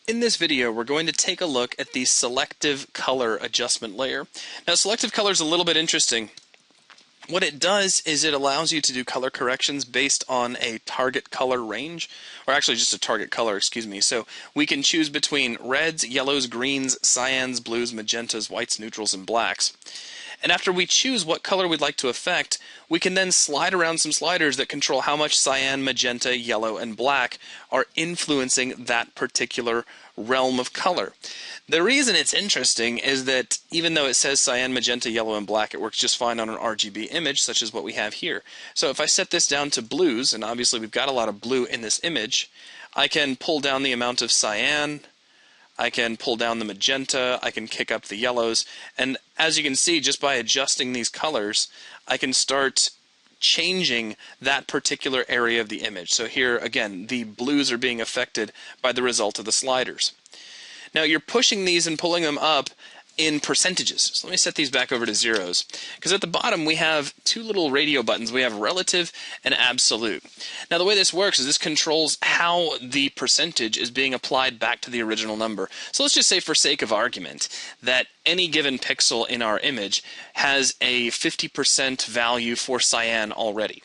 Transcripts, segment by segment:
In this video, we're going to take a look at the selective color adjustment layer. Now, selective color is a little bit interesting. What it does is it allows you to do color corrections based on a target color range, or actually just a target color, excuse me. So we can choose between reds, yellows, greens, cyans, blues, magentas, whites, neutrals, and blacks. And after we choose what color we'd like to affect, we can then slide around some sliders that control how much cyan, magenta, yellow, and black are influencing that particular realm of color. The reason it's interesting is that even though it says cyan, magenta, yellow, and black, it works just fine on an RGB image, such as what we have here. So if I set this down to blues, and obviously we've got a lot of blue in this image, I can pull down the amount of cyan, I can pull down the magenta, I can kick up the yellows, and as you can see, just by adjusting these colors, I can start changing that particular area of the image. So here, again, the blues are being affected by the result of the sliders. Now, you're pushing these and pulling them up in percentages. So let me set these back over to zeros. Because at the bottom, we have two little radio buttons. We have relative and absolute. Now, the way this works is this controls how the percentage is being applied back to the original number. So let's just say, for sake of argument, that any given pixel in our image has a 50% value for cyan already.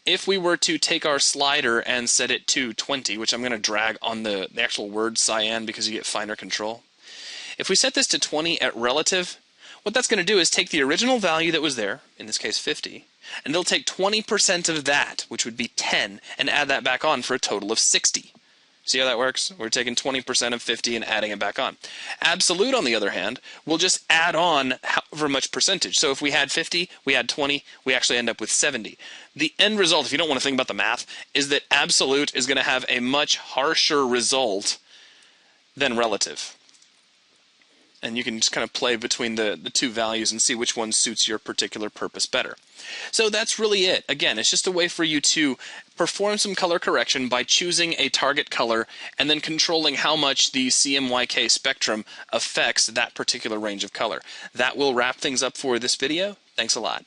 If we were to take our slider and set it to 20, which I'm going to drag on the actual word cyan because you get finer control. If we set this to 20 at relative, what that's going to do is take the original value that was there, in this case 50, and it'll take 20% of that, which would be 10, and add that back on for a total of 60. See how that works? We're taking 20% of 50 and adding it back on. Absolute, on the other hand, will just add on however much percentage. So if we had 50, we had 20, we actually end up with 70. The end result, if you don't want to think about the math, is that absolute is going to have a much harsher result than relative. And you can just kind of play between the two values and see which one suits your particular purpose better. So that's really it. Again, it's just a way for you to perform some color correction by choosing a target color and then controlling how much the CMYK spectrum affects that particular range of color. That will wrap things up for this video. Thanks a lot.